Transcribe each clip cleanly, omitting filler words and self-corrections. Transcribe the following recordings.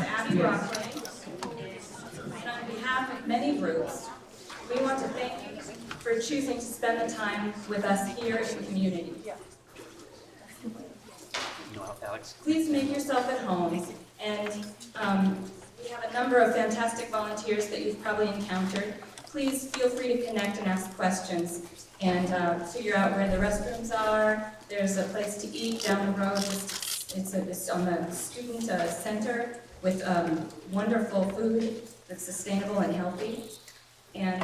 Abby Rockland, and on behalf of many groups, we want to thank you for choosing to spend the time with us here in community. Please make yourself at home, and we have a number of fantastic volunteers that you've probably encountered. Please feel free to connect and ask questions and figure out where the restrooms are. There's a place to eat down the road. It's on the student center with wonderful food that's sustainable and healthy. And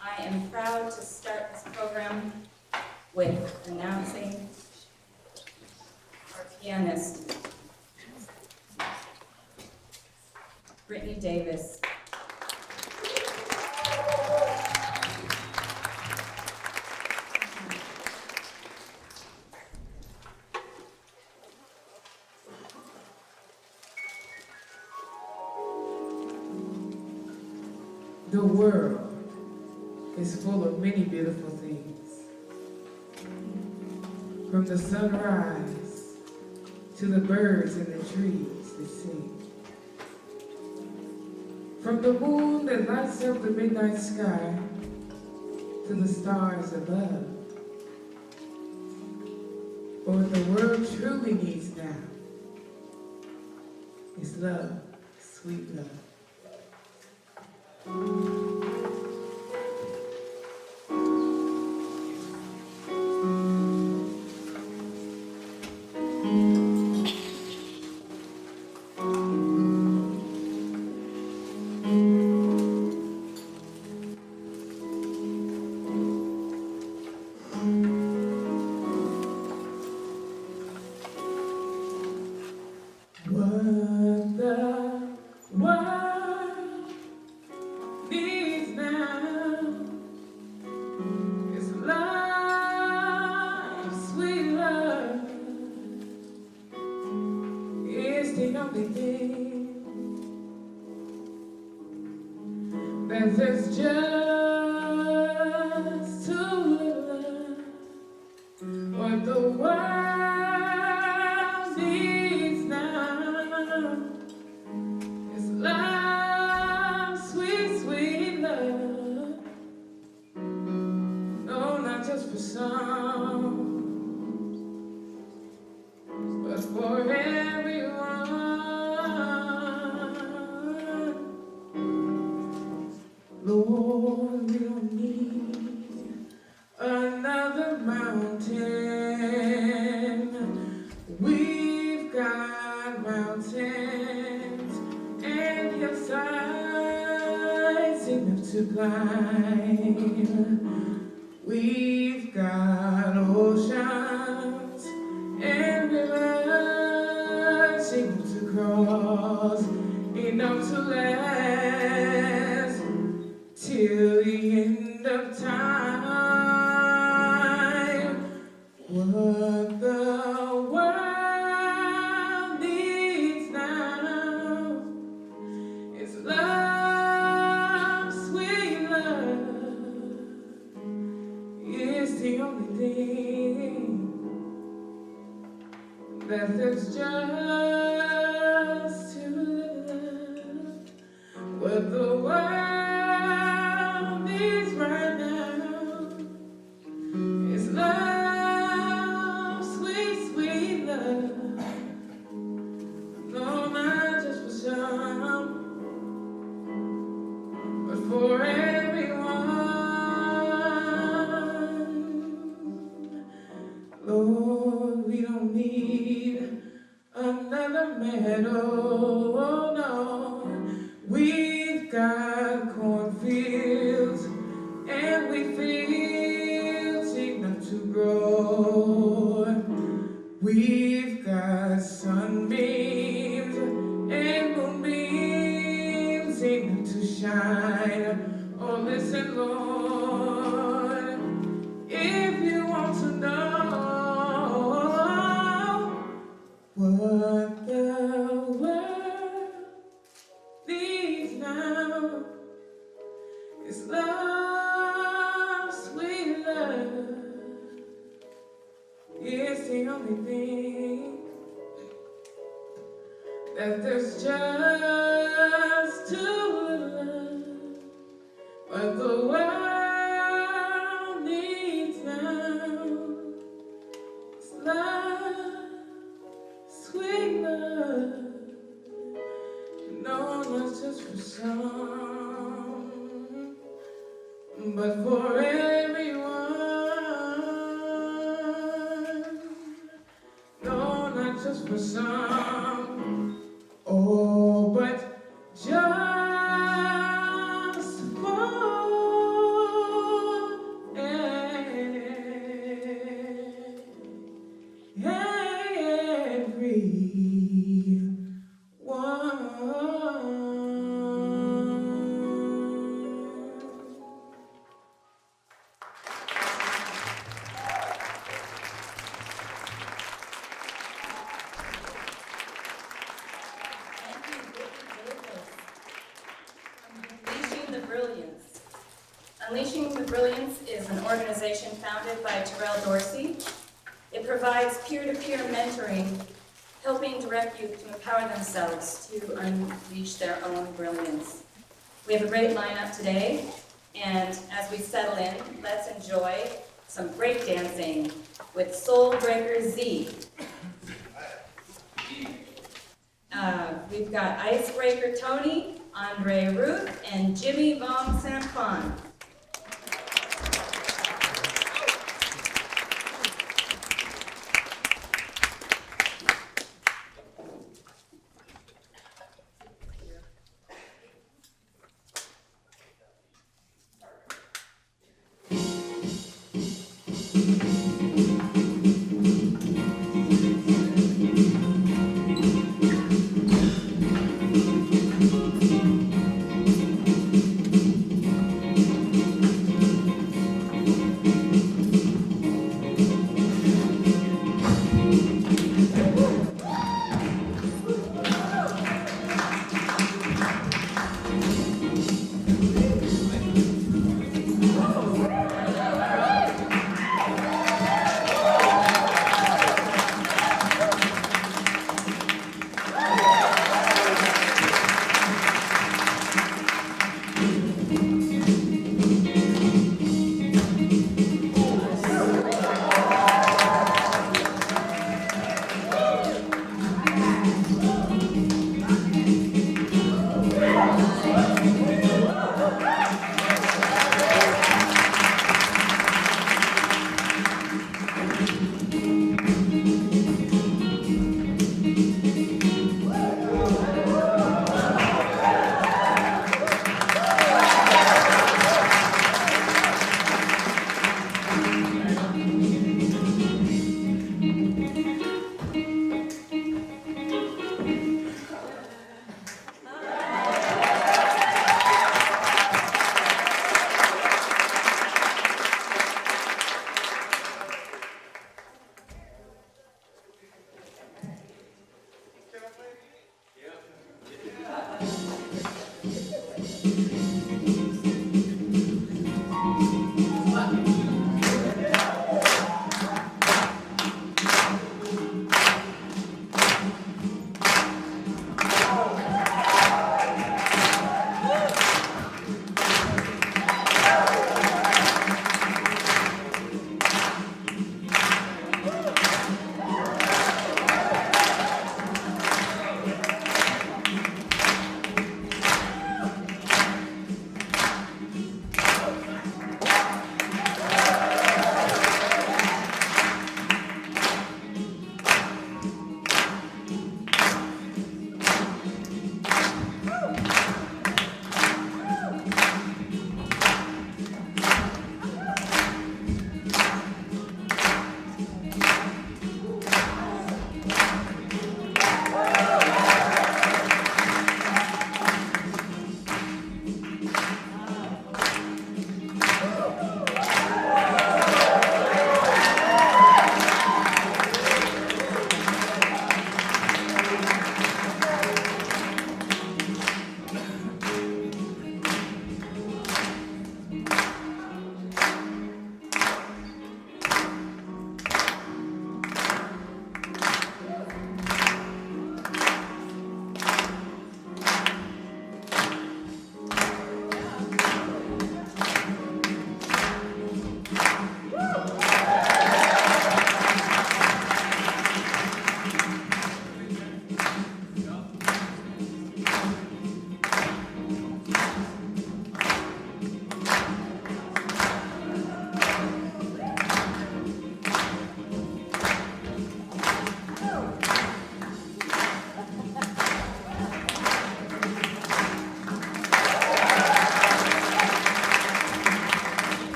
I am proud to start this program with announcing our pianist, Brittany Davis. The world is full of many beautiful things. From the sunrise to the birds in the trees that sing. From the moon that lights up the midnight sky to the stars above. But what the world truly needs now is love, sweet love. What the world needs now is love, sweet love. It's the only thing that there's just too little of. What the world needs now is love, sweet, sweet love. No, not just for some, but for everyone. Lord, we don't need another mountain. We've got mountains and hillsides enough to climb. We've got oceans and rivers enough to cross, enough to last till the end of time. What the world needs now is love, sweet love. It's the only thing that there's just too little. What the world needs right now is love, sweet, sweet love. No, not just for some, but for everyone. Lord, we don't need another medal, oh no. We've got cornfields and wheat fields enough to grow. We've got sunbeams and moonbeams enough to shine. Oh, listen, Lord, if you want to know what the world needs now is love, sweet love. It's the only thing that there's just too little, but the world needs now is love, sweet love. No, not just for some, but for everyone. No, not just for some. Oh, but just for Unleashing the Brilliance is an organization founded by Terrell Dorsey. It provides peer-to-peer mentoring, helping direct youth to empower themselves to unleash their own brilliance. We have a great lineup today, and as we settle in, let's enjoy some break dancing with Soul Breaker Z. We've got Icebreaker Tony, Andre Ruth, and Jimmy Vong Sampon.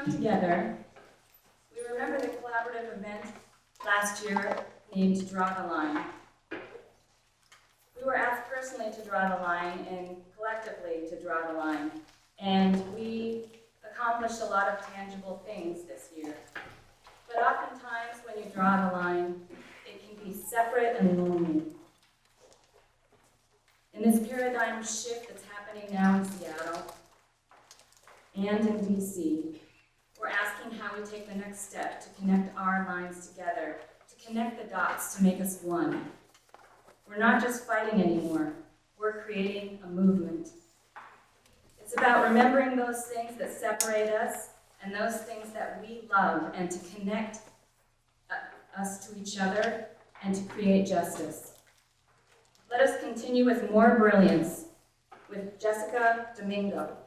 come together, we remember the collaborative event last year named Draw the Line. We were asked personally to draw the line and collectively to draw the line, and we accomplished a lot of tangible things this year. But oftentimes when you draw the line, it can be separate and lonely. In this paradigm shift that's happening now in Seattle and in DC, we're asking how we take the next step to connect our lines together, to connect the dots to make us one. We're not just fighting anymore, we're creating a movement. It's about remembering those things that separate us and those things that we love, and to connect us to each other and to create justice. Let us continue with more brilliance with Jessica Domingo.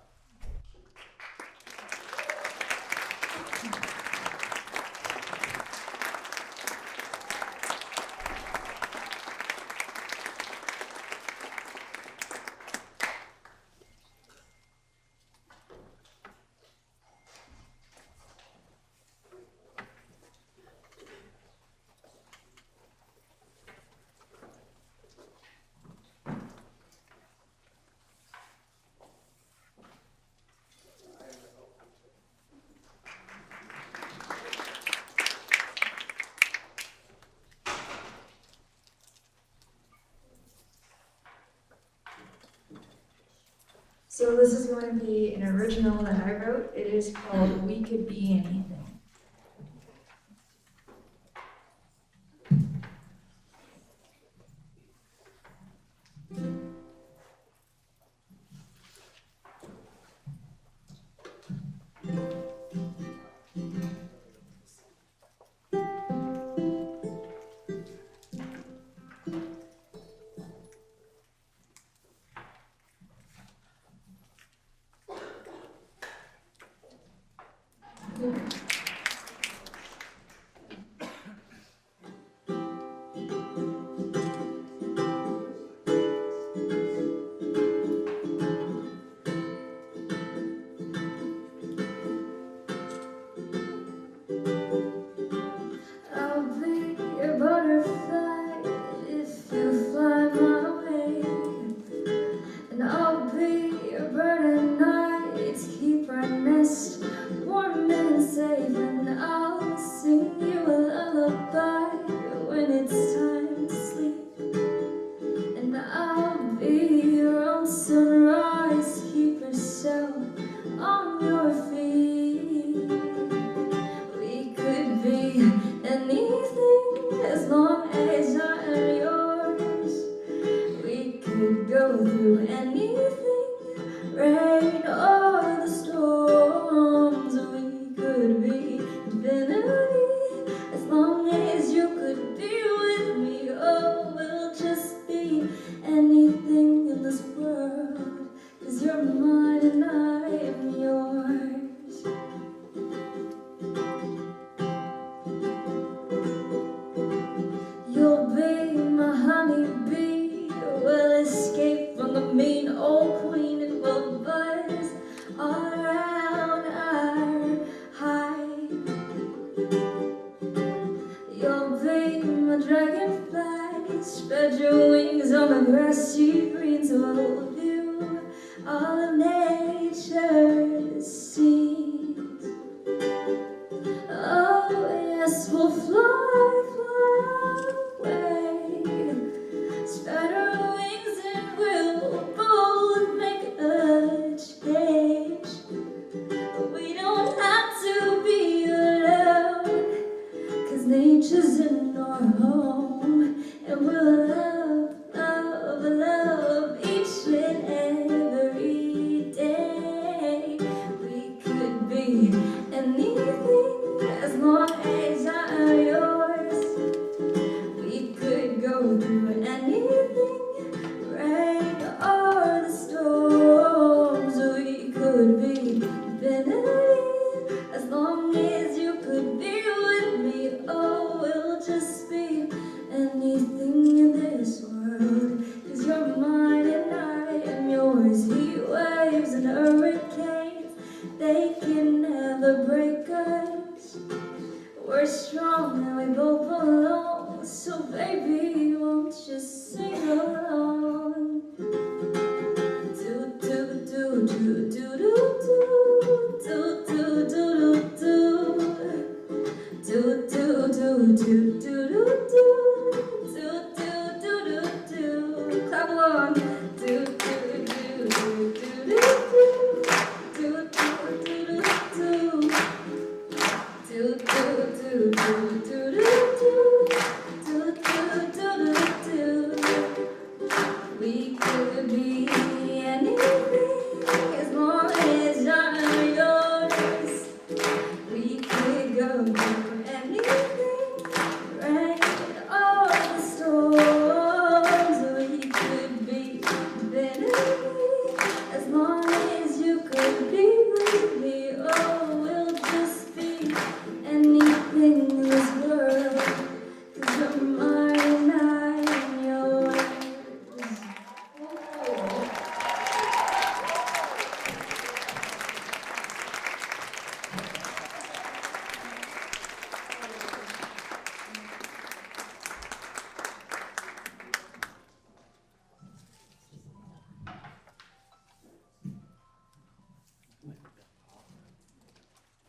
So this is going to be an original that I wrote. It is called We Could Be Anything. Spread your wings on the grassy greens of you, all of could be anything as long as you're yours. We could go through anything, right? All the storms. We could be anything as long as you could be with me. Oh, we'll just be anything in this world. 'Cause you're mine and I am yours.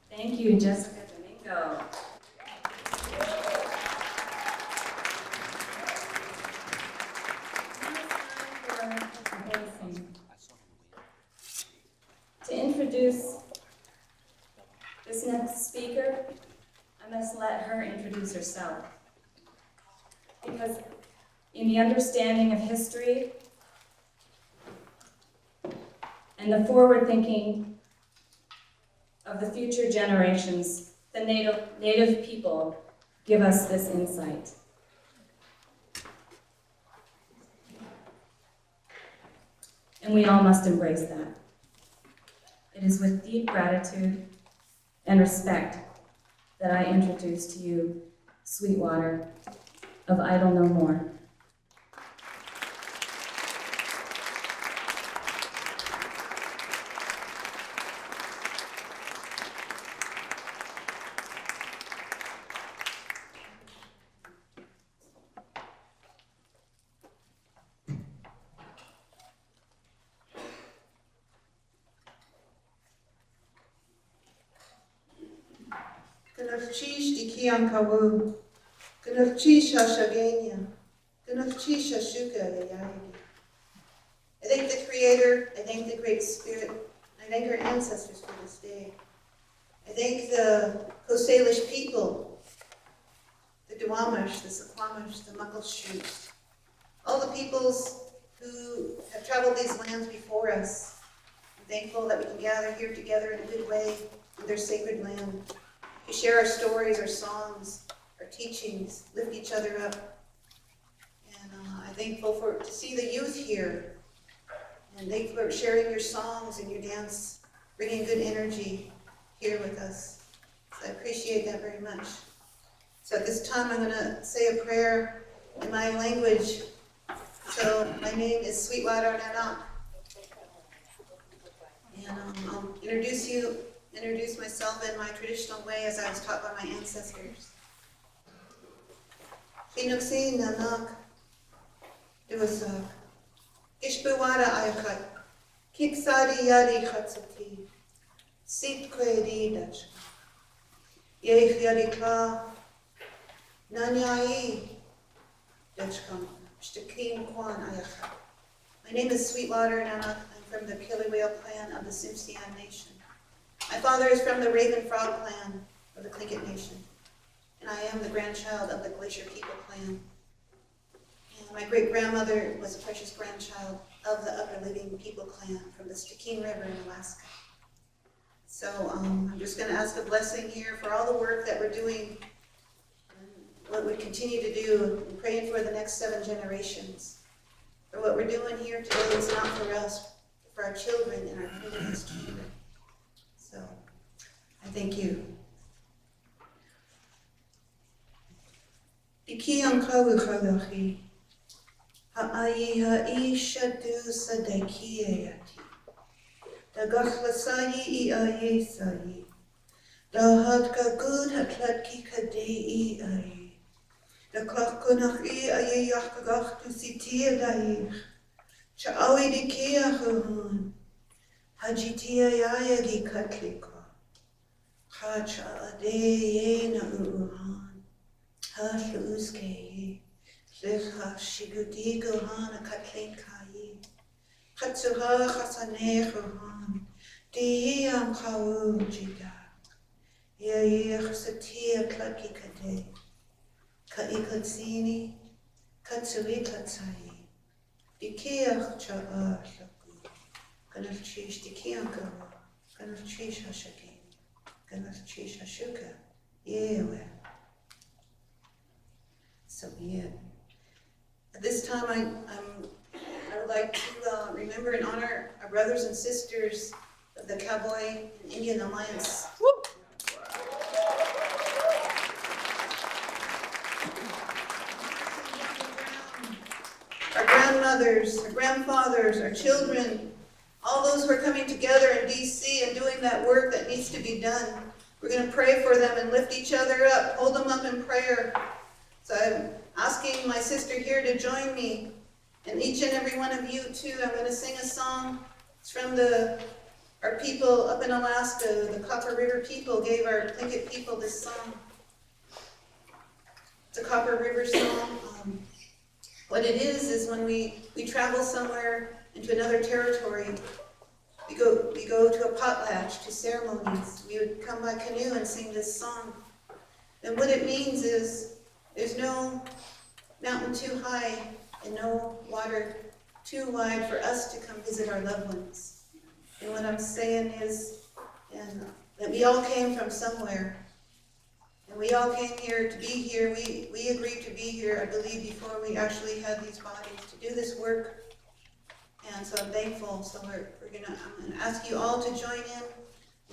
Thank you, Jessica Domingo. To introduce this next speaker, I must let her introduce herself. Because in the understanding of history and the forward-thinking of the future generations, the native people give us this insight. And we all must embrace that. It is with deep gratitude and respect that I introduce to you Sweetwater of Idle No More. Ganachchish di Kian Kawu, Ganachchisha Shagania, Ganachchisha Shuka Yayagi. I thank the Creator, I thank the Great Spirit, I thank our ancestors for this day. I thank the Coast Salish people, the Duwamish, the Suquamish, the Muckleshoot, all the peoples who have traveled these lands before us. I'm thankful that we can gather here together in a good way in their sacred land. We share our stories, our songs, our teachings, lift each other up. And I'm thankful to see the youth here. And thankful for sharing your songs and your dance, bringing good energy here with us. So I appreciate that very much. So at this time, I'm going to say a prayer in my language. So my name is Sweetwater Nanak. And I'll introduce myself in my traditional way as I was taught by my ancestors. Chinuksi Nanak Duasak Ishbuwada Ayakat Kiksadi Yadi Khatsati Sit Kwedi Dach Yech Yadi Kla Nanyai Dachkam Shtakin Kwan Ayakat. My name is Sweetwater Nanak. I'm from the Kiliwale clan of the Tsimshian Nation. My father is from the Raven Frog clan of the Tlingit Nation, and I am the grandchild of the Glacier People clan. And my great-grandmother was a precious grandchild of the Upper Living People clan from the Stickeen River in Alaska. So I'm just going to ask a blessing here for all the work that we're doing and what we continue to do, and praying for the next 7 generations. For what we're doing here today is not for us, but for our children and our children's children. So, I thank you. Iki ang kawukhalachi, ha'ayi ha'ishadu sadakiyati, dagahlasayi i'ayi sayi, dahadka gud hatlatki kadei i'ayi, daklachkunachi ayi yachkagachtu sitir daich, cha'awi dikia huhun, Hajitia yaya di katlika, hacha ade na uhan, hash uske, lecha shigudi gohana katlin kai, hatsuha hasane gohan, di am kau jida, yaya satia klaki kade, ka ikatsini, katsui katsai, Dikiach cha'a shaku. Ganaf chish dikianka. Ganaf chish hashaki. Ganaf chish hashuka. Yeah. So yeah. At this time, I would like to remember and honor our brothers and sisters of the Cowboy and Indian Alliance. Our grandmothers, our grandfathers, our children, all those who are coming together in DC and doing that work that needs to be done. We're going to pray for them and lift each other up, hold them up in prayer. So I'm asking my sister here to join me, and each and every one of you too. I'm going to sing a song. It's from our people up in Alaska. The Copper River people gave our Tlingit people this song. It's a Copper River song. What it is when we travel somewhere into another territory, we go to a potlatch, to ceremonies. We would come by canoe and sing this song. And what it means is there's no mountain too high and no water too wide for us to come visit our loved ones. And what I'm saying is that we all came from somewhere. And we all came here to be here. We agreed to be here, I believe, before we actually had these bodies to do this work. And so I'm thankful. So I'm gonna ask you all to join in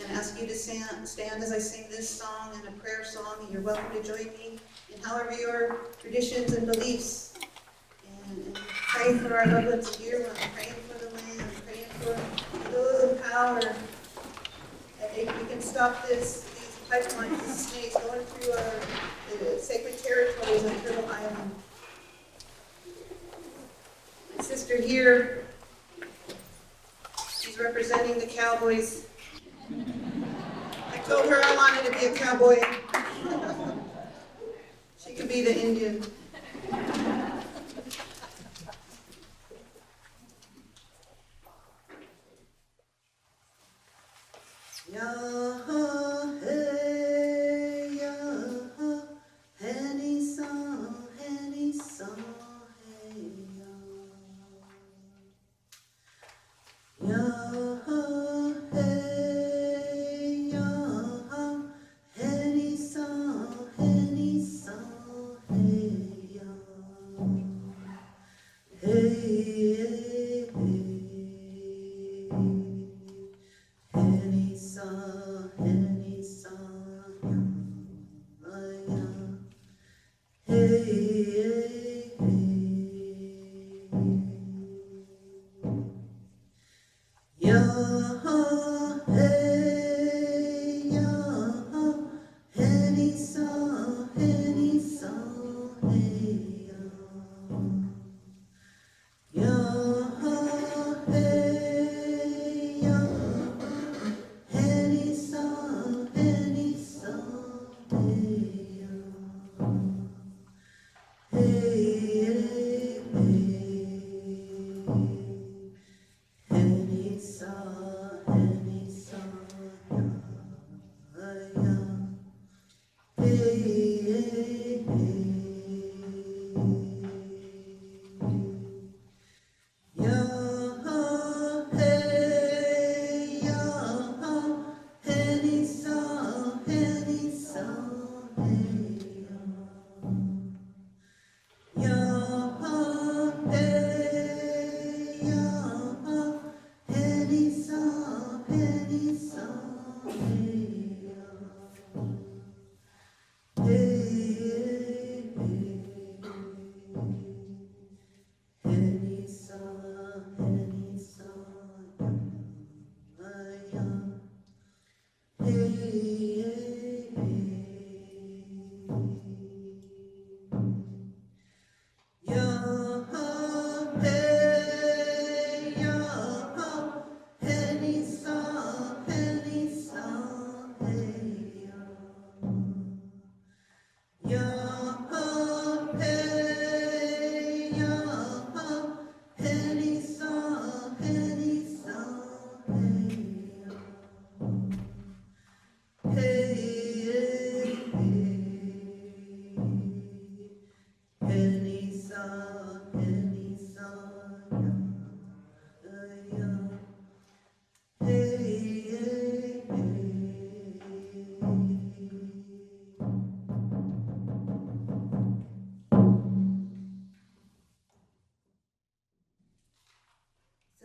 and ask you to stand as I sing this song and a prayer song. And you're welcome to join me in however your traditions and beliefs. And pray for our loved ones here. I'm praying for the land. I'm praying for those in power. That we can stop these pipelines, these snakes going through the sacred territories on Turtle Island. My sister here, she's representing the cowboys. I told her I wanted to be a cowboy. She could be the Indian.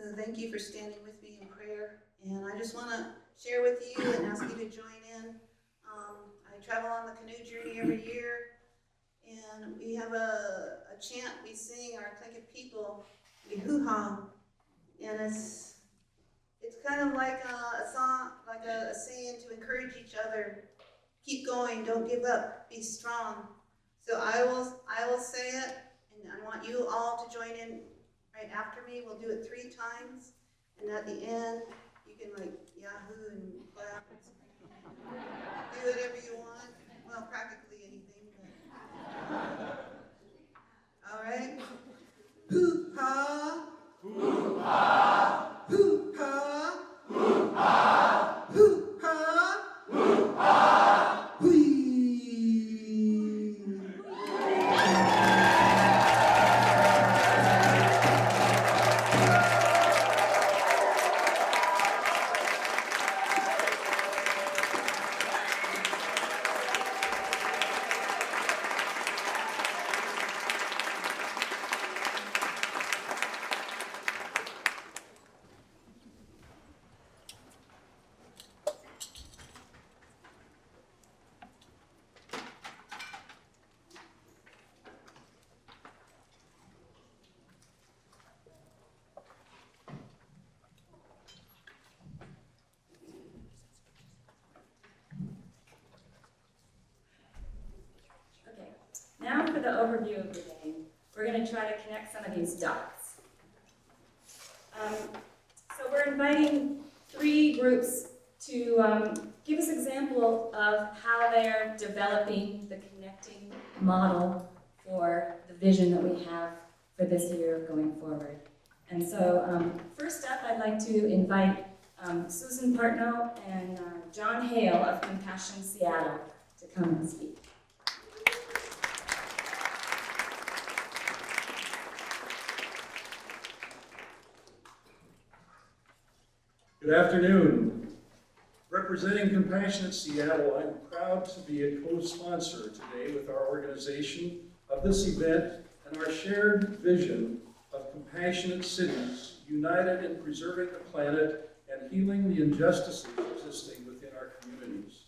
So thank you for standing with me in prayer. And I just want to share with you and ask you to join in. I travel on the canoe journey every year, and we have a chant we sing, our clique of people, we hoo-ha, and it's kind of like a song, like a saying to encourage each other. Keep going, don't give up, be strong. So I will say it, and I want you all to join in right after me. We'll do it 3 times, and at the end, you can like yahoo and clap and do whatever you want. Well, practically anything, but all right. Hoo-ha, hoo-ha, hoo-ha, hoo-ha, hoo-ha, hoo-ha, whee. Okay, now for the overview of the day. We're going to try to connect some of these dots. So we're inviting 3 groups to give us an example of how they're developing the connecting model for the vision that we have for this year going forward. And so first up, I'd like to invite Susan Partnow and John Hale of Compassion Seattle to come and speak. Good afternoon. Representing Compassionate Seattle, I'm proud to be a co-sponsor today with our organization of this event and our shared vision of compassionate cities united in preserving the planet and healing the injustices existing within our communities.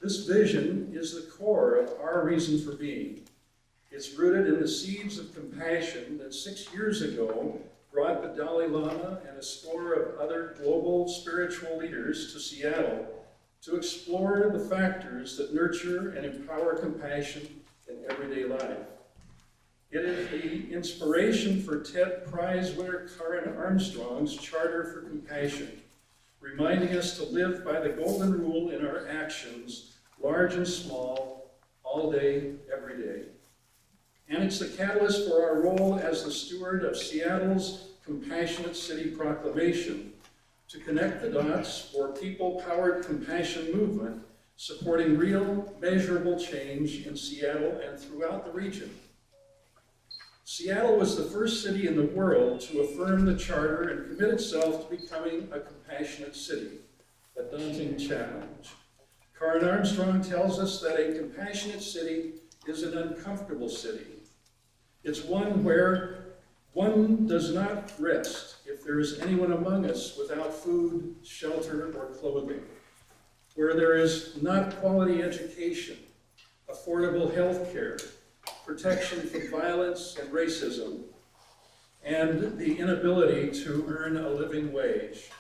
This vision is the core of our reason for being. It's rooted in the seeds of compassion that 6 years ago brought the Dalai Lama and a score of other global spiritual leaders to Seattle to explore the factors that nurture and empower compassion in everyday life. It is the inspiration for TED Prize winner Karen Armstrong's Charter for Compassion, reminding us to live by the golden rule in our actions, large and small, all day, every day. And it's the catalyst for our role as the steward of Seattle's Compassionate City Proclamation to connect the dots for people-powered compassion movement, supporting real, measurable change in Seattle and throughout the region. Seattle was the first city in the world to affirm the charter and commit itself to becoming a compassionate city, a daunting challenge. Karen Armstrong tells us that a compassionate city is an uncomfortable city. It's one where one does not rest if there is anyone among us without food, shelter, or clothing, where there is not quality education, affordable health care, protection from violence and racism, and the inability to earn a living wage.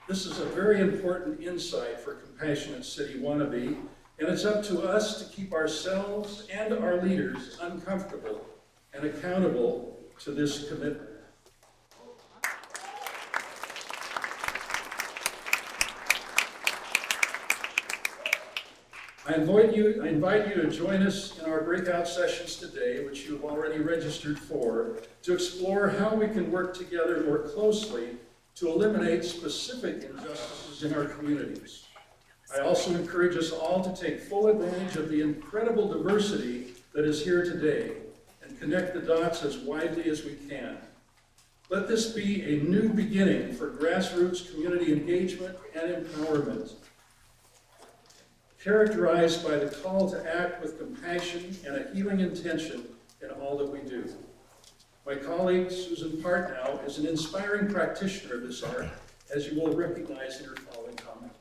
This is a very important insight for Compassionate City wannabe, and it's up to us to keep ourselves and our leaders uncomfortable and accountable to this commitment. I invite you to join us in our breakout sessions today, which you've already registered for, to explore how we can work together more closely to eliminate specific injustices in our communities. I also encourage us all to take full advantage of the incredible diversity that is here today and connect the dots as widely as we can. Let this be a new beginning for grassroots community engagement and empowerment, characterized by the call to act with compassion and a healing intention in all that we do. My colleague, Susan Partnow, is an inspiring practitioner of this art, as you will recognize in her following comments.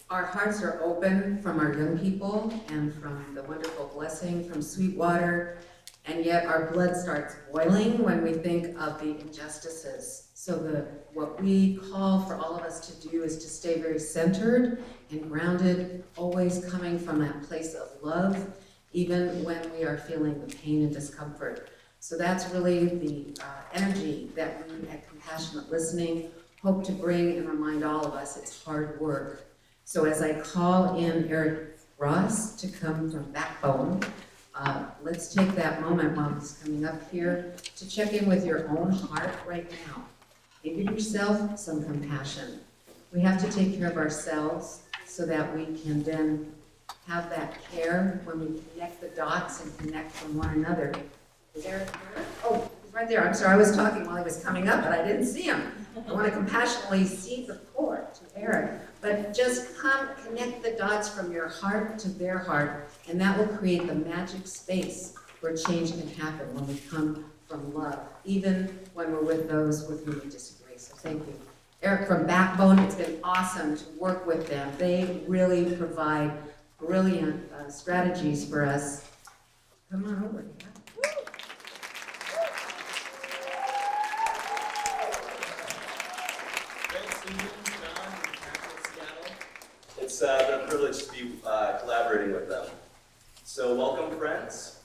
Our hearts are open from our young people and from the wonderful blessing from Sweetwater, and yet our blood starts boiling when we think of the injustices. So what we call for all of us to do is to stay very centered and grounded, always coming from that place of love, even when we are feeling the pain and discomfort. So that's really the energy that we at Compassionate Listening hope to bring and remind all of us it's hard work. So as I call in Eric Ross to come from Backbone, let's take that moment while he's coming up here to check in with your own heart right now. And give yourself some compassion. We have to take care of ourselves so that we can then have that care when we connect the dots and connect from one another. Is Eric here? Oh, he's right there. I'm sorry, I was talking while he was coming up, but I didn't see him. I want to compassionately cede the floor to Eric. But just come connect the dots from your heart to their heart, and that will create the magic space where change can happen when we come from love, even when we're with those with whom we disagree. So thank you. Eric from Backbone, it's been awesome to work with them. They really provide brilliant strategies for us. Come on over. Thanks, Susan, John, and Catholic Seattle. It's been a privilege to be collaborating with them. So welcome, friends.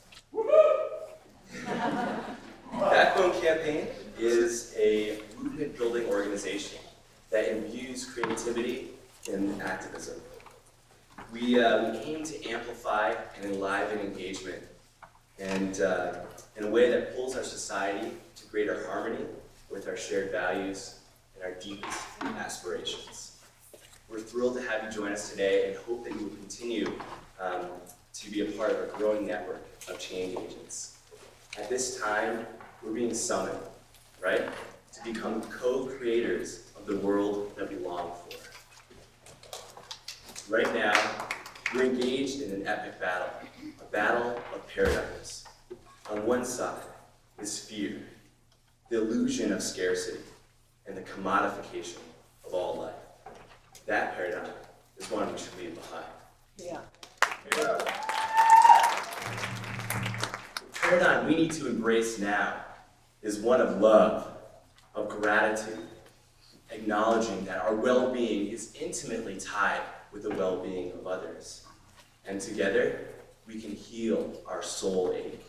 Backbone Campaign is a movement-building organization that imbues creativity in activism. We aim to amplify and enliven engagement and in a way that pulls our society to greater harmony with our shared values and our deepest aspirations. We're thrilled to have you join us today and hope that you will continue to be a part of a growing network of change agents. At this time, we're being summoned, right, to become co-creators of the world that we long for. Right now, we're engaged in an epic battle, a battle of paradigms. On one side is fear, the illusion of scarcity, and the commodification of all life. That paradigm is one we should leave behind. Yeah. The paradigm we need to embrace now is one of love, of gratitude, acknowledging that our well-being is intimately tied with the well-being of others. And together, we can heal our soul ache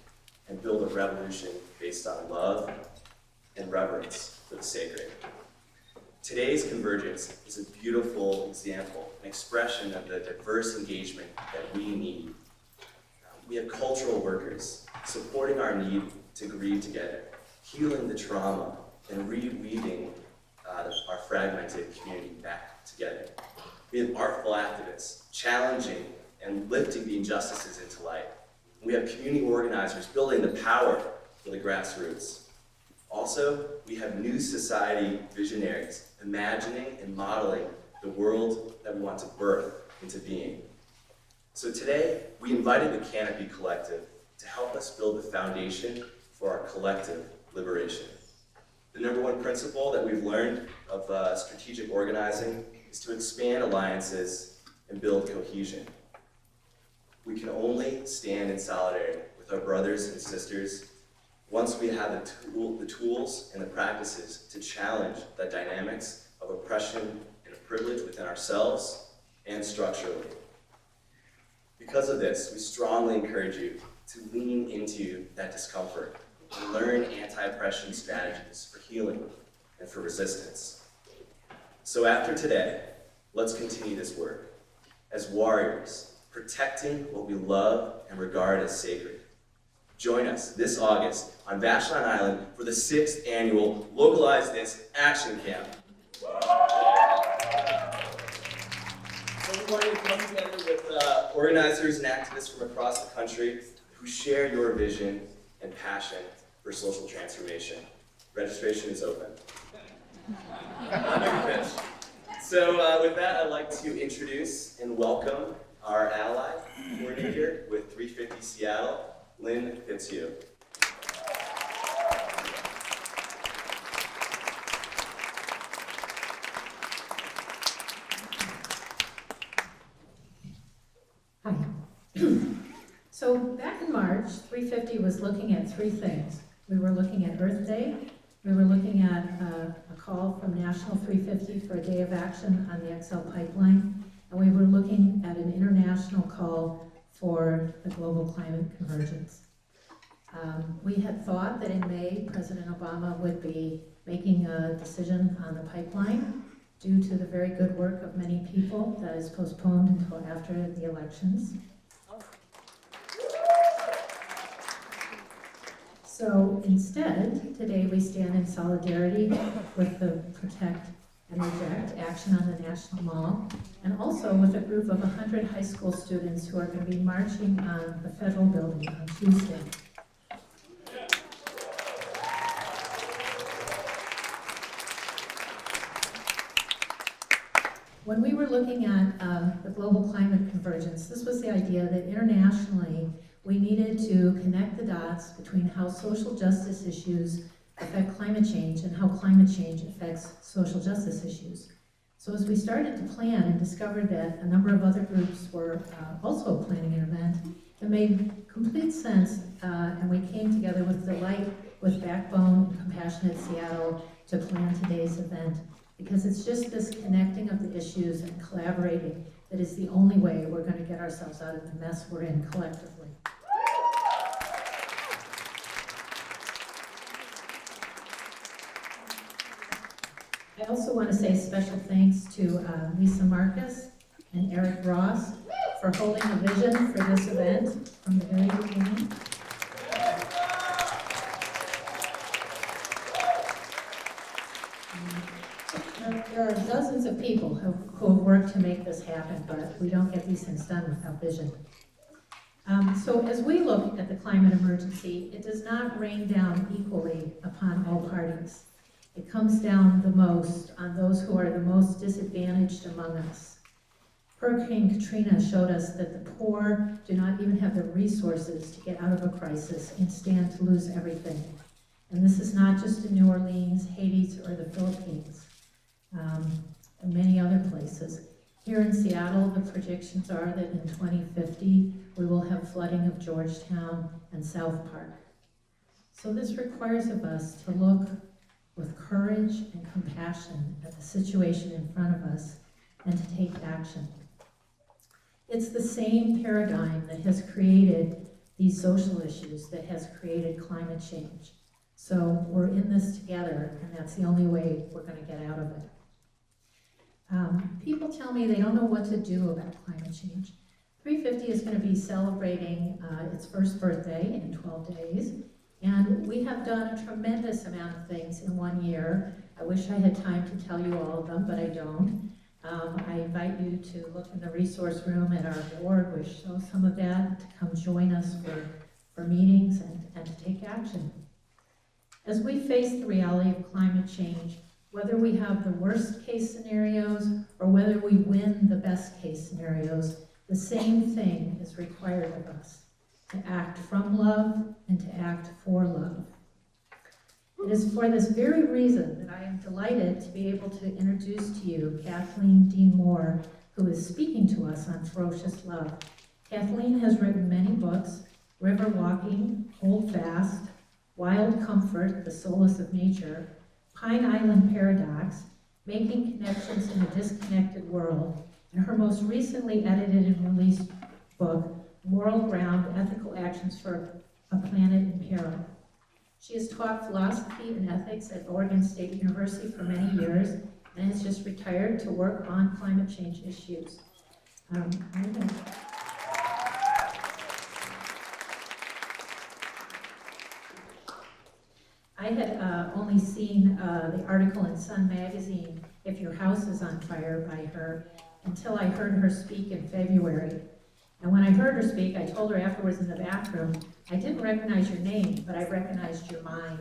and build a revolution based on love and reverence for the sacred. Today's convergence is a beautiful example, an expression of the diverse engagement that we need. We have cultural workers supporting our need to grieve together, healing the trauma, and reweaving our fragmented community back together. We have artful activists challenging and lifting the injustices into light. We have community organizers building the power for the grassroots. Also, we have new society visionaries imagining and modeling the world that we want to birth into being. So today, we invited the Canopy Collective to help us build the foundation for our collective liberation. The number one principle that we've learned of strategic organizing is to expand alliances and build cohesion. We can only stand in solidarity with our brothers and sisters once we have the tools and the practices to challenge the dynamics of oppression and privilege within ourselves and structurally. Because of this, we strongly encourage you to lean into that discomfort and learn anti-oppression strategies for healing and for resistance. So after today, let's continue this work as warriors, protecting what we love and regard as sacred. Join us this August on Vashon Island for the 6th annual Localize This Action Camp. Everyone will come together with organizers and activists from across the country who share your vision and passion for social transformation. Registration is open. So with that, I'd like to introduce and welcome our ally coordinator with 350 Seattle, Lynn, it's you. Hi. So back in March, 350 was looking at three things. We were looking at Earth Day, we were looking at a call from National 350 for a day of action on the XL pipeline, and we were looking at an international call for the global climate convergence. We had thought that in May, President Obama would be making a decision on the pipeline. Due to the very good work of many people, that is postponed until after the elections. So instead, today we stand in solidarity with the Protect and Reject action on the National Mall, and also with a group of 100 high school students who are going to be marching on the federal building on Tuesday. When we were looking at the global climate convergence, this was the idea that internationally we needed to connect the dots between how social justice issues affect climate change and how climate change affects social justice issues. So as we started to plan and discovered that a number of other groups were also planning an event, it made complete sense, and we came together with delight with Backbone and Compassionate Seattle to plan today's event. Because it's just this connecting of the issues and collaborating that is the only way we're going to get ourselves out of the mess we're in collectively. I also want to say special thanks to Lisa Marcus and Eric Ross for holding the vision for this event from the very beginning. There are dozens of people who have worked to make this happen, but we don't get these things done without vision. So as we look at the climate emergency, it does not rain down equally upon all parties. It comes down the most on those who are the most disadvantaged among us. Hurricane Katrina showed us that the poor do not even have the resources to get out of a crisis and stand to lose everything. And this is not just in New Orleans, Haiti, or the Philippines. And many other places. Here in Seattle, the predictions are that in 2050, we will have flooding of Georgetown and South Park. So this requires of us to look with courage and compassion at the situation in front of us and to take action. It's the same paradigm that has created these social issues, that has created climate change. So we're in this together, and that's the only way we're going to get out of it. People tell me they don't know what to do about climate change. 350 is going to be celebrating its first birthday in 12 days, and we have done a tremendous amount of things in 1 year. I wish I had time to tell you all of them, but I don't. I invite you to look in the resource room at our board, which shows some of that, to come join us for meetings and to take action. As we face the reality of climate change, whether we have the worst case scenarios or whether we win the best case scenarios, the same thing is required of us, to act from love and to act for love. It is for this very reason that I am delighted to be able to introduce to you Kathleen Dean Moore, who is speaking to us on Ferocious Love. Kathleen has written many books: River Walking, Hold Fast, Wild Comfort, The Solace of Nature, Pine Island Paradox, Making Connections in a Disconnected World, and her most recently edited and released book, Moral Ground, Ethical Actions for a Planet in Peril. She has taught philosophy and ethics at Oregon State University for many years and has just retired to work on climate change issues. I had only seen the article in Sun magazine, If Your House is on Fire, by her, until I heard her speak in February. And when I heard her speak, I told her afterwards in the bathroom, I didn't recognize your name, but I recognized your mind.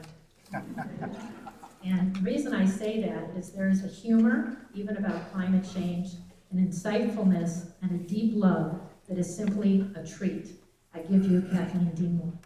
And the reason I say that is there is a humor, even about climate change, an insightfulness, and a deep love that is simply a treat. I give you Kathleen Dean.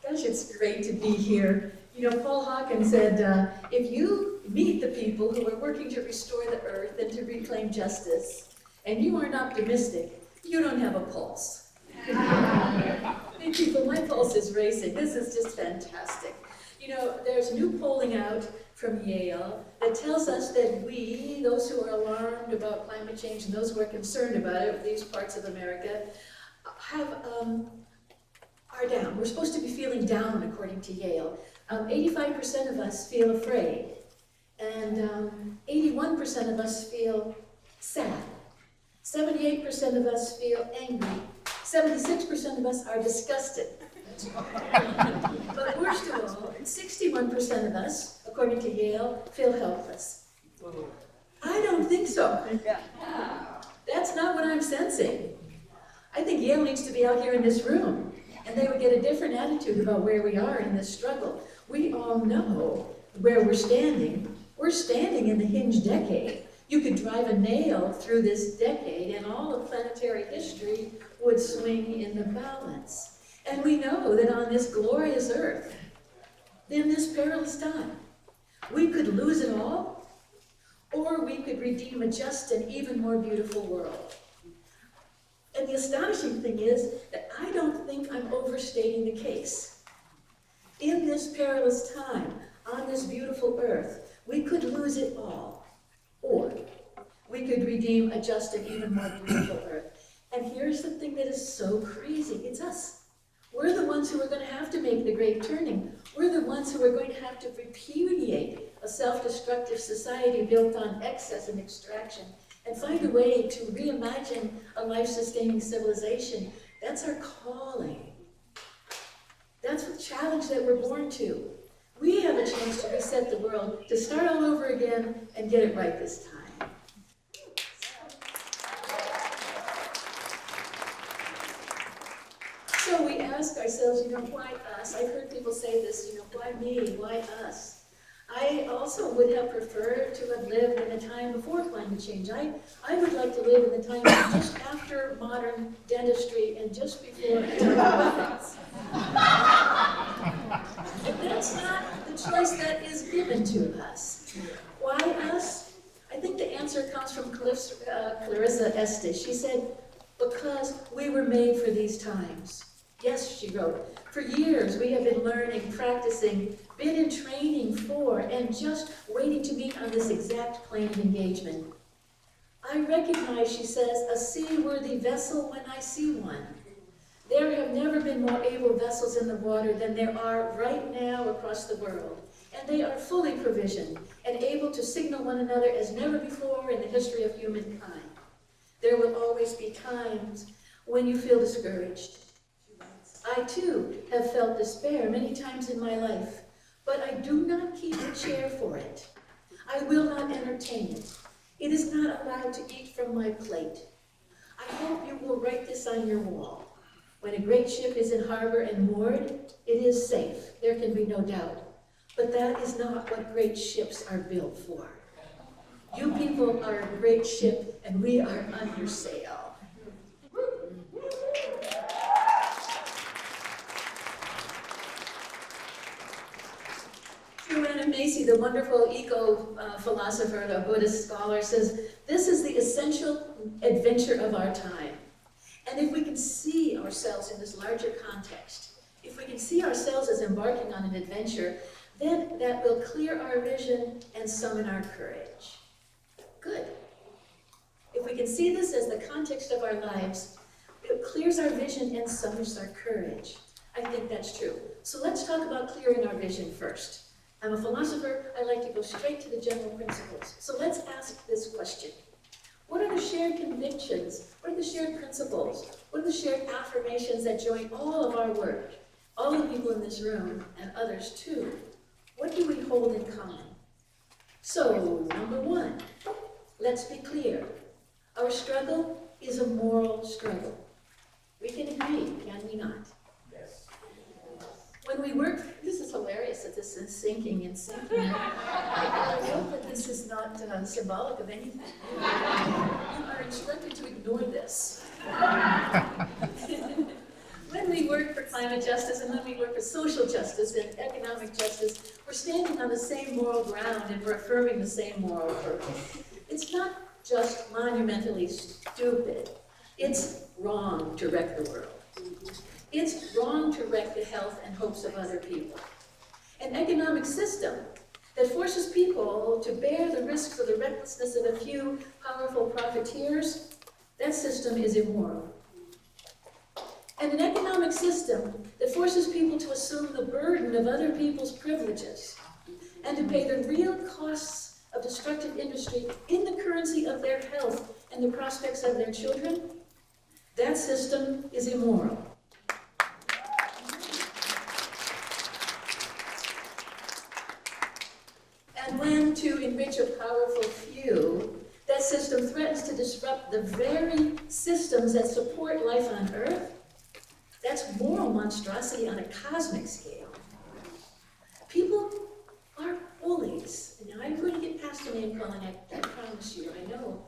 Gosh, it's great to be here. You know, Paul Hawken said, if you meet the people who are working to restore the earth and to reclaim justice, and you aren't optimistic, you don't have a pulse. Hey people, my pulse is racing. This is just fantastic. You know, there's new polling out from Yale that tells us that we, those who are alarmed about climate change and those who are concerned about it, these parts of America, are down. We're supposed to be feeling down, according to Yale. 85% of us feel afraid, and 81% of us feel sad. 78% of us feel angry. 76% of us are disgusted. But worst of all, 61% of us, according to Yale, feel helpless. I don't think so. That's not what I'm sensing. I think Yale needs to be out here in this room, and they would get a different attitude about where we are in this struggle. We all know where we're standing. We're standing in the hinge decade. You could drive a nail through this decade and all of planetary history would swing in the balance. And we know that on this glorious earth, in this perilous time, we could lose it all, or we could redeem a just and even more beautiful world. And the astonishing thing is that I don't think I'm overstating the case. In this perilous time, on this beautiful earth, we could lose it all, or we could redeem a just and even more beautiful earth. And here's the thing that is so crazy. It's us. We're the ones who are going to have to make the great turning. We're the ones who are going to have to repudiate a self-destructive society built on excess and extraction and find a way to reimagine a life-sustaining civilization. That's our calling. That's the challenge that we're born to. We have a chance to reset the world, to start all over again and get it right this time. So we ask ourselves, why us? I've heard people say this, why me? Why us? I also would have preferred to have lived in a time before climate change. I would like to live in the time just after modern dentistry and just before atomic weapons. But that's not the choice that is given to us. Why us? I think the answer comes from Clarissa Estes. She said, because we were made for these times. Yes, she wrote, for years we have been learning, practicing, been in training for, and just waiting to meet on this exact plane of engagement. I recognize, she says, a seaworthy vessel when I see one. There have never been more able vessels in the water than there are right now across the world, and they are fully provisioned and able to signal one another as never before in the history of humankind. There will always be times when you feel discouraged. I too have felt despair many times in my life, but I do not keep a chair for it. I will not entertain it. It is not allowed to eat from my plate. I hope you will write this on your wall. When a great ship is in harbor and moored, it is safe, there can be no doubt. But that is not what great ships are built for. You people are a great ship, and we are under sail. Joanna Macy, the wonderful eco-philosopher, a Buddhist scholar, says, this is the essential adventure of our time. And if we can see ourselves in this larger context, if we can see ourselves as embarking on an adventure, then that will clear our vision and summon our courage. Good. If we can see this as the context of our lives, it clears our vision and summons our courage. I think that's true. So let's talk about clearing our vision first. I'm a philosopher. I like to go straight to the general principles. So let's ask this question. What are the shared convictions? What are the shared principles? What are the shared affirmations that join all of our work? All the people in this room and others too. What do we hold in common? So, number one, let's be clear. Our struggle is a moral struggle. We can agree, can we not? Yes. When we work, this is hilarious that this is sinking and sinking. I hope that this is not symbolic of anything. You are instructed to ignore this. When we work for climate justice and when we work for social justice and economic justice, we're standing on the same moral ground and we're affirming the same moral purpose. It's not just monumentally stupid. It's wrong to wreck the world. It's wrong to wreck the health and hopes of other people. An economic system that forces people to bear the risks of the recklessness of a few powerful profiteers, that system is immoral. And an economic system that forces people to assume the burden of other people's privileges and to pay the real costs of destructive industry in the currency of their health and the prospects of their children, that system is immoral. And when to enrich a powerful few, that system threatens to disrupt the very systems that support life on Earth, that's moral monstrosity on a cosmic scale. People are bullies. Now, I'm going to get past the name calling, I promise you, I know.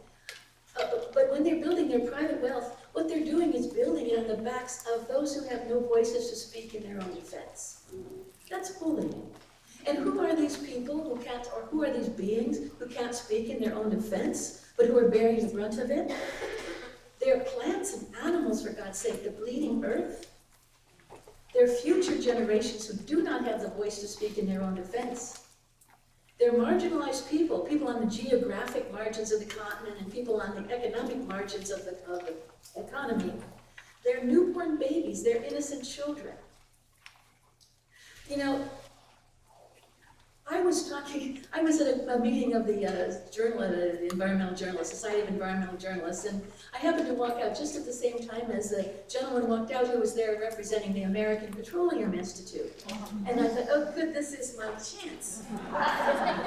But when they're building their private wealth, what they're doing is building it on the backs of those who have no voices to speak in their own defense. That's bullying. And who are these people who can't, or who are these beings who can't speak in their own defense, but who are bearing the brunt of it? They're plants and animals, for God's sake, the bleeding earth. They're future generations who do not have the voice to speak in their own defense. They're marginalized people, people on the geographic margins of the continent and people on the economic margins of the economy. They're newborn babies, they're innocent children. You know, I was at a meeting of the the Environmental Journalists, Society of Environmental Journalists, and I happened to walk out just at the same time as the gentleman walked out who was there representing the American Petroleum Institute. And I thought, oh good, this is my chance.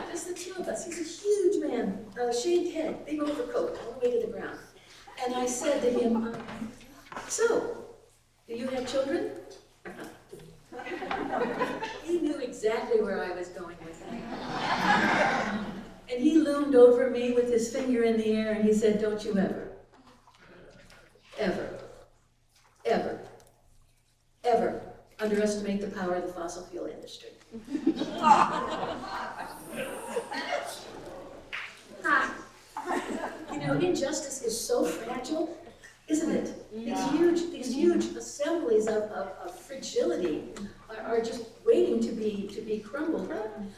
Just the two of us. He's a huge man, shaved head, big overcoat, all the way to the ground. And I said to him, so, do you have children? He knew exactly where I was going with that. And he loomed over me with his finger in the air and he said, don't you ever underestimate the power of the fossil fuel industry. You know, injustice is so fragile, isn't it? These huge assemblies of fragility are just waiting to be crumbled.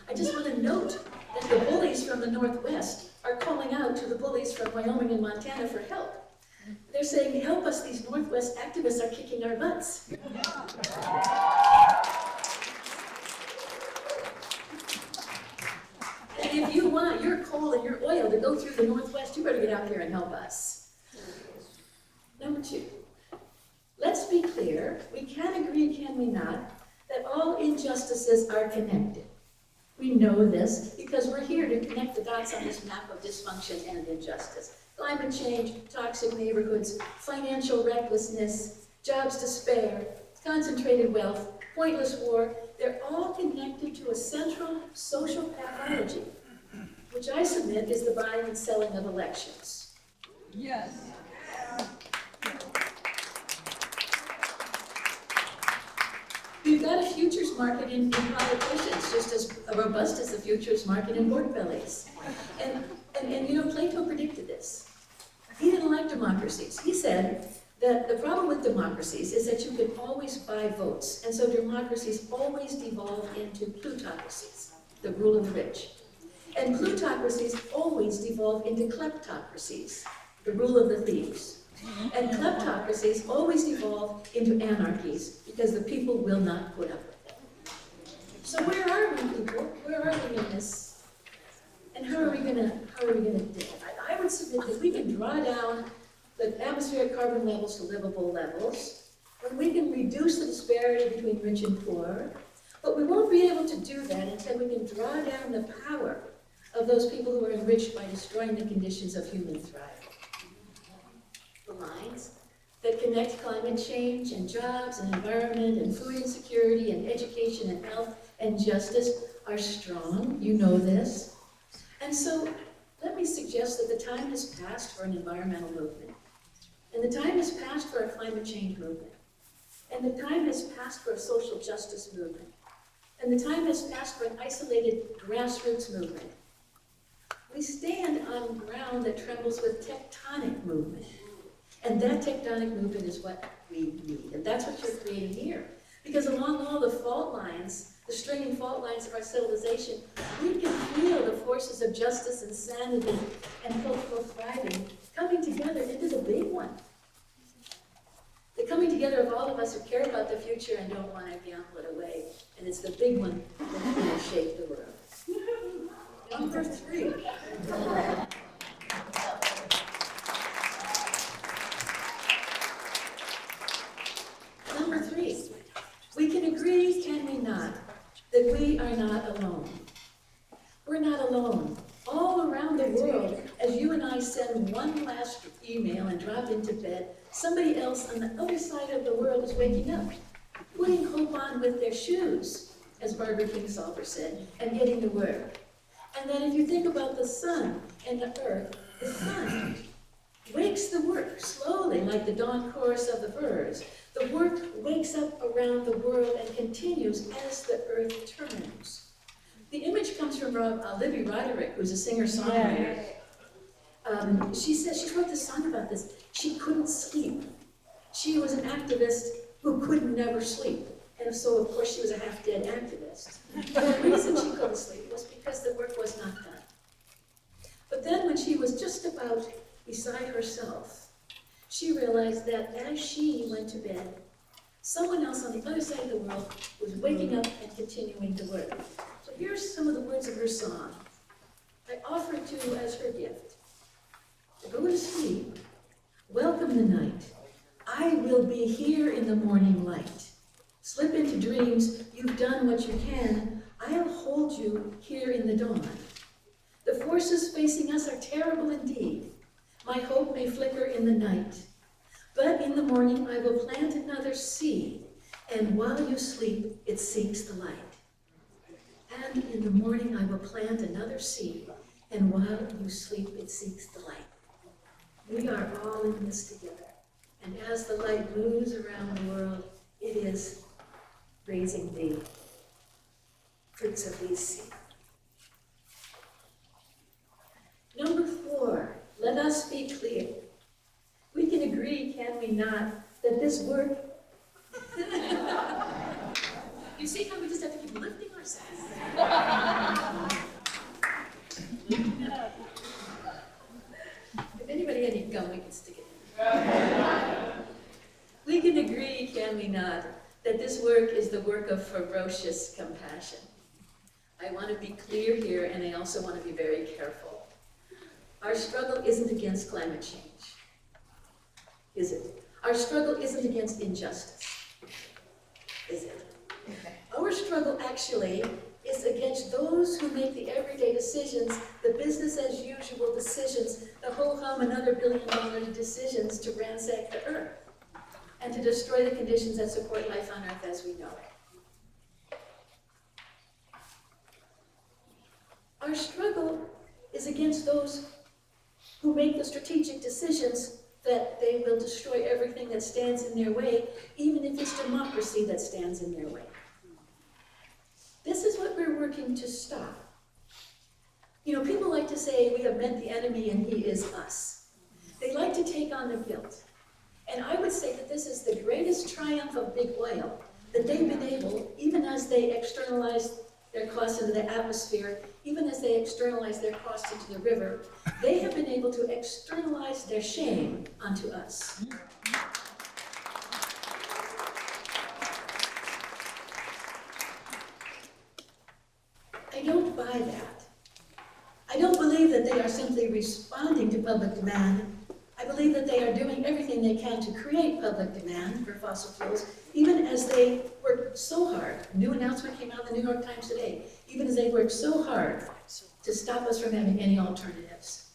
I just want to note that the bullies from the Northwest are calling out to the bullies from Wyoming and Montana for help. They're saying, help us, these Northwest activists are kicking our butts. And if you want your coal and your oil to go through the Northwest, you better get out there and help us. Number two, let's be clear, we can agree, can we not, that all injustices are connected. We know this because we're here to connect the dots on this map of dysfunction and injustice. Climate change, toxic neighborhoods, financial recklessness, jobs to spare, concentrated wealth, pointless war, they're all connected to a central social pathology, which I submit is the buying and selling of elections. Yes. We've got a futures market in politicians, just as robust as the futures market in pork bellies. And you know, Plato predicted this. He didn't like democracies. He said that the problem with democracies is that you can always buy votes, and so democracies always devolve into plutocracies, the rule of the rich. And plutocracies always devolve into kleptocracies, the rule of the thieves. And kleptocracies always devolve into anarchies because the people will not put up with them. So where are we, people? Where are we in this? And how are we gonna do it? I would submit that we can draw down the atmospheric carbon levels to livable levels, when we can reduce the disparity between rich and poor, but we won't be able to do that until we can draw down the power of those people who are enriched by destroying the conditions of human thriving. lines that connect climate change and jobs and environment and food insecurity and education and health and justice are strong. You know this. And so let me suggest that the time has passed for an environmental movement. And the time has passed for a climate change movement. And the time has passed for a social justice movement. And the time has passed for an isolated grassroots movement. We stand on ground that trembles with tectonic movement. And that tectonic movement is what we need. And that's what you're creating here. Because along all the fault lines, the stringing fault lines of our civilization, we can feel the forces of justice and sanity and cultural thriving coming together into the big one. The coming together of all of us who care about the future and don't want to gamble it away. And it's the big one that's going to shape the world. Number 3. Number 3. We can agree, can we not, that we are not alone. We're not alone. All around the world, as you and I send one last email and drop into bed, somebody else on the other side of the world is waking up, putting hope on with their shoes, as Barbara Kingsolver said, and getting to work. And then if you think about the sun and the earth, the sun wakes the work slowly, like the dawn chorus of the birds. The work wakes up around the world and continues as the earth turns. The image comes from Libby Roderick, who's a singer-songwriter. She says, she wrote this song about this. She couldn't sleep. She was an activist who could never sleep. And so, of course, she was a half-dead activist. The reason she couldn't sleep was because the work was not done. But then when she was just about beside herself, she realized that as she went to bed, someone else on the other side of the world was waking up and continuing to work. So here's some of the words of her song. I offer it to you as her gift. Go to sleep. Welcome the night. I will be here in the morning light. Slip into dreams. You've done what you can. I'll hold you here in the dawn. The forces facing us are terrible indeed. My hope may flicker in the night. But in the morning I will plant another seed, and while you sleep, it seeks the light. And in the morning I will plant another seed, and while you sleep, it seeks the light. We are all in this together. And as the light moves around the world, it is raising the fruits of these seeds. Number 4, let us be clear. We can agree, can we not, that this work... You see how we just have to keep lifting ourselves? If anybody had any gum, we can stick it in. We can agree, can we not, that this work is the work of ferocious compassion. I want to be clear here, and I also want to be very careful. Our struggle isn't against climate change, is it? Our struggle isn't against injustice, is it? Our struggle actually is against those who make the everyday decisions, the business as usual decisions, the ho-hum another billion-dollar decisions to ransack the earth and to destroy the conditions that support life on earth as we know it. Our struggle is against those who make the strategic decisions that they will destroy everything that stands in their way, even if it's democracy that stands in their way. This is what we're working to stop. You know, people like to say we have met the enemy and he is us. They like to take on the guilt. And I would say that this is the greatest triumph of big oil, that they've been able, even as they externalize their costs into the atmosphere, even as they externalize their costs into the river, they have been able to externalize their shame onto us. I don't buy that. I don't believe that they are simply responding to public demand. I believe that they are doing everything they can to create public demand for fossil fuels, even as they work so hard. A new announcement came out in the New York Times today. Even as they work so hard to stop us from having any alternatives.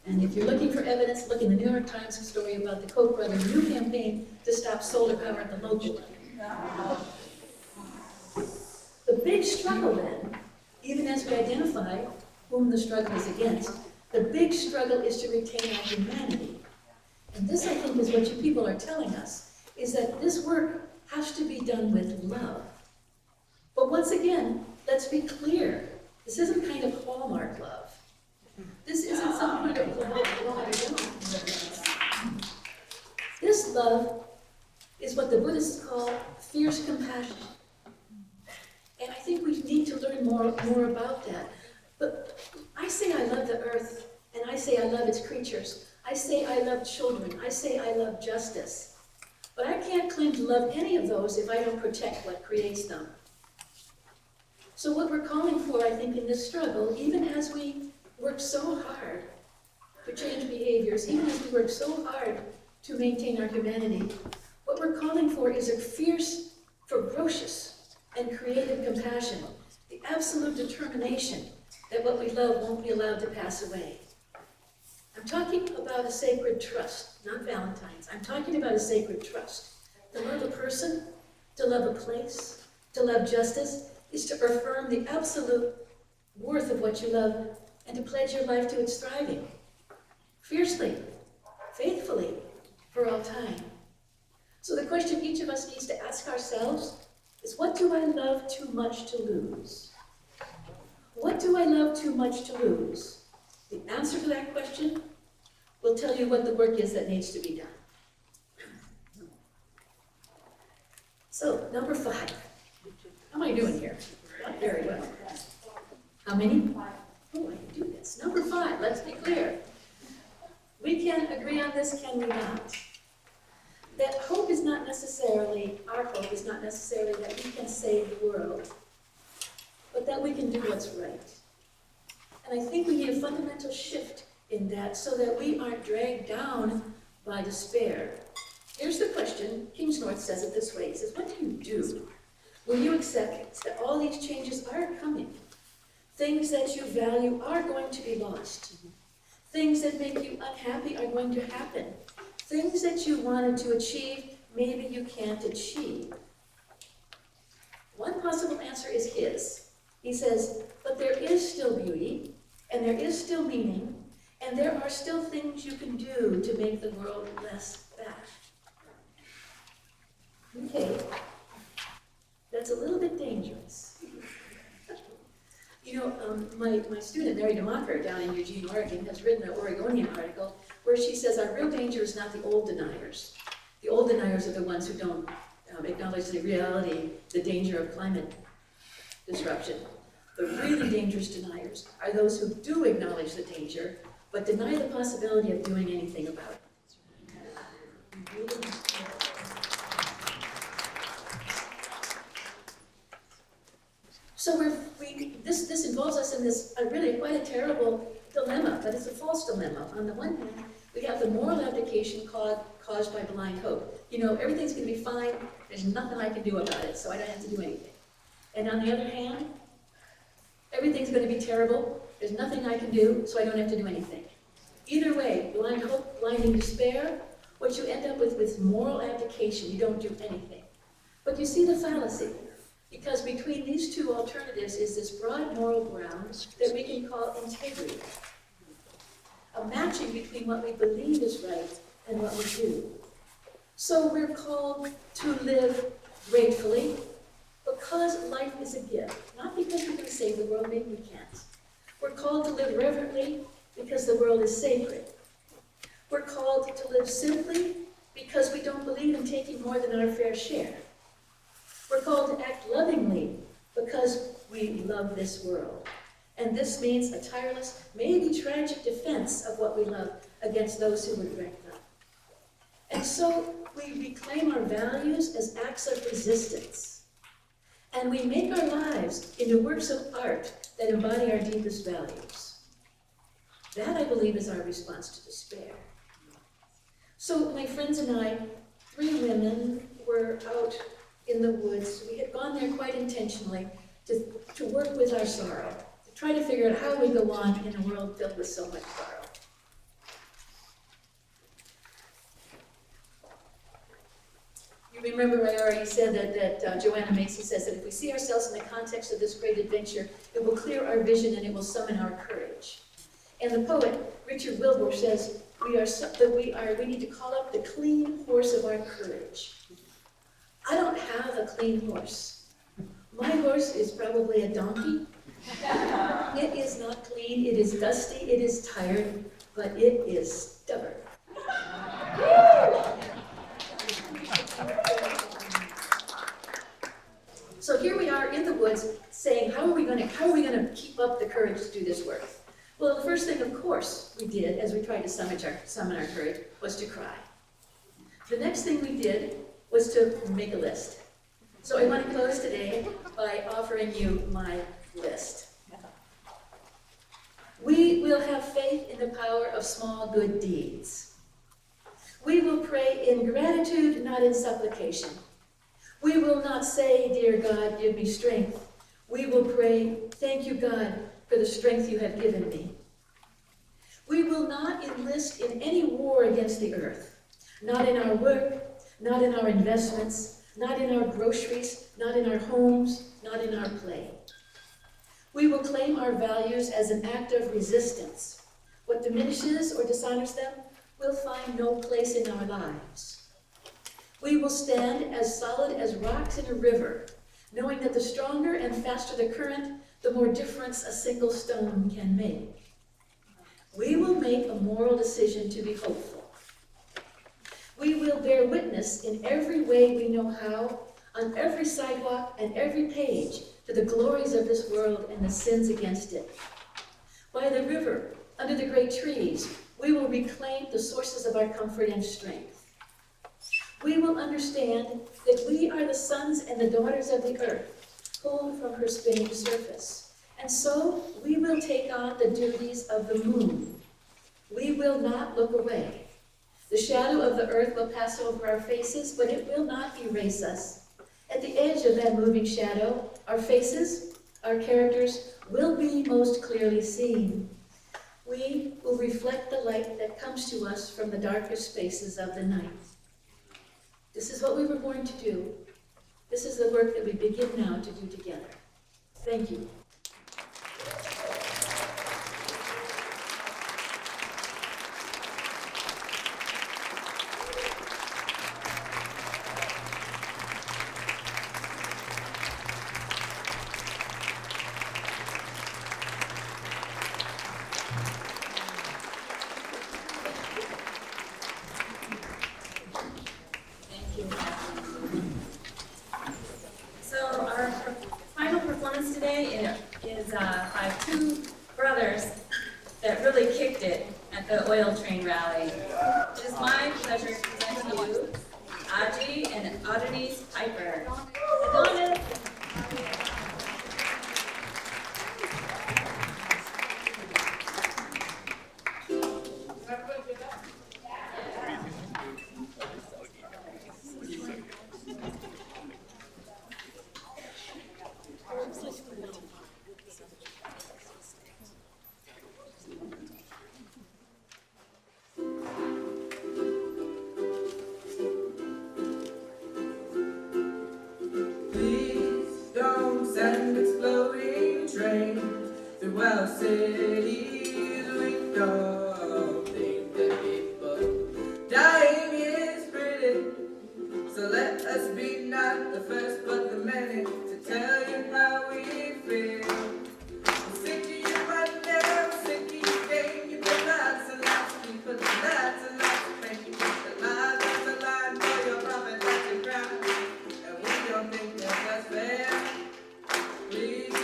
And if you're looking for evidence, look in the New York Times story about the Koch brothers' new campaign to stop solar power at the local level. The big struggle then, even as we identify whom the struggle is against, the big struggle is to retain our humanity. And this, I think, is what you people are telling us, is that this work has to be done with love. But once again, let's be clear, this isn't kind of Hallmark love. This isn't some kind of love. This love is what the Buddhists call fierce compassion. And I think we need to learn more about that. But I say I love the earth, and I say I love its creatures. I say I love children. I say I love justice. But I can't claim to love any of those if I don't protect what creates them. So what we're calling for, I think, in this struggle, even as we work so hard to change behaviors, even as we work so hard to maintain our humanity, what we're calling for is a fierce, ferocious, and creative compassion, the absolute determination that what we love won't be allowed to pass away. I'm talking about a sacred trust, not Valentine's. I'm talking about a sacred trust. To love a person, to love a place, to love justice, is to affirm the absolute worth of what you love and to pledge your life to its thriving, fiercely, faithfully, for all time. So the question each of us needs to ask ourselves is, what do I love too much to lose? What do I love too much to lose? The answer to that question will tell you what the work is that needs to be done. So, number 5. How am I doing here? Not very well. How many? Oh, I can do this. Number 5, let's be clear. We can agree on this, can we not? That hope is not necessarily, our hope is not necessarily that we can save the world, but that we can do what's right. And I think we need a fundamental shift in that so that we aren't dragged down by despair. Here's the question. Kingsnorth says it this way. He says, what do you do when you accept that all these changes are coming? Things that you value are going to be lost. Things that make you unhappy are going to happen. Things that you wanted to achieve, maybe you can't achieve. One possible answer is his. He says, but there is still beauty, and there is still meaning, and there are still things you can do to make the world less bad. Okay, that's a little bit dangerous. You know, my student, Mary DeMocker, down in Eugene, Oregon, has written an Oregonian article where she says our real danger is not the old deniers. The old deniers are the ones who don't acknowledge the reality, the danger of climate disruption. The really dangerous deniers are those who do acknowledge the danger, but deny the possibility of doing anything about it. So this involves us in this really quite a terrible dilemma, but it's a false dilemma. On the one hand, we have the moral abdication caused by blind hope. You know, everything's going to be fine, there's nothing I can do about it, so I don't have to do anything. And on the other hand, everything's going to be terrible, there's nothing I can do, so I don't have to do anything. Either way, blind hope, blinding despair, what you end up with is moral abdication, you don't do anything. But you see the fallacy. Because between these two alternatives is this broad moral ground that we can call integrity. A matching between what we believe is right and what we do. So we're called to live gratefully because life is a gift. Not because we can save the world, maybe we can't. We're called to live reverently because the world is sacred. We're called to live simply because we don't believe in taking more than our fair share. We're called to act lovingly because we love this world. And this means a tireless, maybe tragic defense of what we love against those who would wreck them. And so we reclaim our values as acts of resistance. And we make our lives into works of art that embody our deepest values. That, I believe, is our response to despair. So my friends and I, 3 women, were out in the woods. We had gone there quite intentionally to work with our sorrow, to try to figure out how we go on in a world filled with so much sorrow. You remember I already said that Joanna Macy says that if we see ourselves in the context of this great adventure, it will clear our vision and it will summon our courage. And the poet, Richard Wilbur, says we need to call up the clean horse of our courage. I don't have a clean horse. My horse is probably a donkey. It is not clean, it is dusty, it is tired, but it is stubborn. So here we are in the woods saying, how are we going to keep up the courage to do this work? Well, the first thing, of course, we did as we tried to summon our courage was to cry. The next thing we did was to make a list. So I want to close today by offering you my list. We will have faith in the power of small good deeds. We will pray in gratitude, not in supplication. We will not say, dear God, give me strength. We will pray, thank you, God, for the strength you have given me. We will not enlist in any war against the earth, not in our work, not in our investments, not in our groceries, not in our homes, not in our play. We will claim our values as an act of resistance. What diminishes or dishonors them will find no place in our lives. We will stand as solid as rocks in a river, knowing that the stronger and faster the current, the more difference a single stone can make. We will make a moral decision to be hopeful. We will bear witness in every way we know how, on every sidewalk and every page, to the glories of this world and the sins against it. By the river, under the great trees, we will reclaim the sources of our comfort and strength. We will understand that we are the sons and the daughters of the earth, pulled from her spinning surface. And so we will take on the duties of the moon. We will not look away. The shadow of the earth will pass over our faces, but it will not erase us. At the edge of that moving shadow, our faces, our characters, will be most clearly seen. We will reflect the light that comes to us from the darkest spaces of the night. This is what we were born to do. This is the work that we begin now to do together. Thank you. So our final performance today is by two brothers that really kicked it at the oil train rally. It is my pleasure to present to you Audrey and Adonis Piper. Adonis. Please don't send exploding trains through our cities. We don't think that people dying is pretty. So let us be not the first but the many to tell you how we feel. I'm sick of you right now, I'm sick of you game. You put lots and lots of people, lots and lots of pain. You put the lies on the line for your profit, that's your ground. And we don't think that that's fair. Please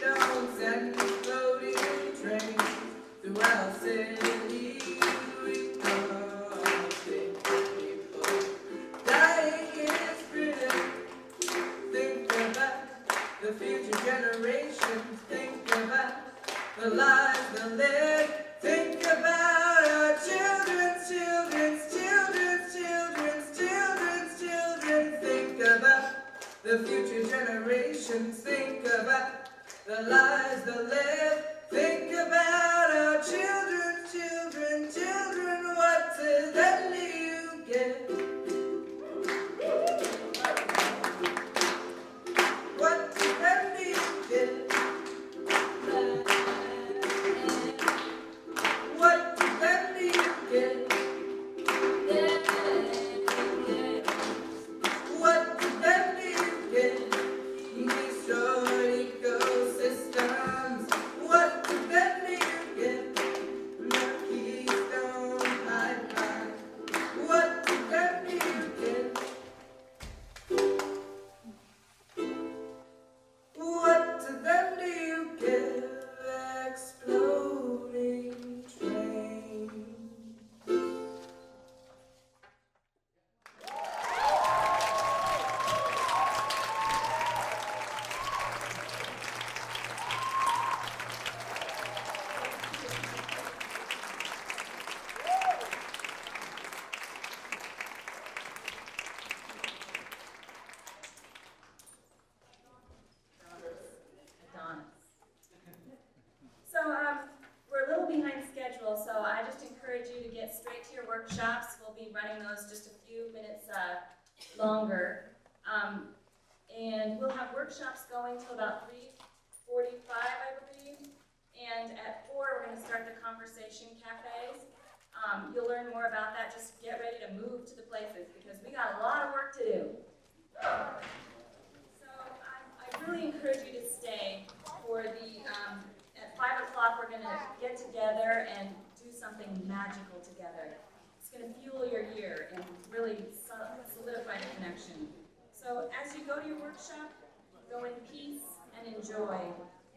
don't send exploding trains through our city. We don't think that people dying is pretty. Think about the future generations. Think about the lives they'll live. Think about our children's children's children's children's children's children. Think about the future generations. Think about the lives they'll live. Think about our children's children, children. What to them do you give? workshops. We'll be running those just a few minutes longer. And we'll have workshops going till about 3:45, I believe. And at 4, we're going to start the conversation cafes. You'll learn more about that. Just get ready to move to the places because we got a lot of work to do. So I really encourage you to stay for the, at 5 o'clock we're going to get together and do something magical together. It's going to fuel your year and really solidify the connection. So as you go to your workshop, go in peace and enjoy.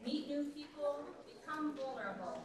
Meet new people, become vulnerable,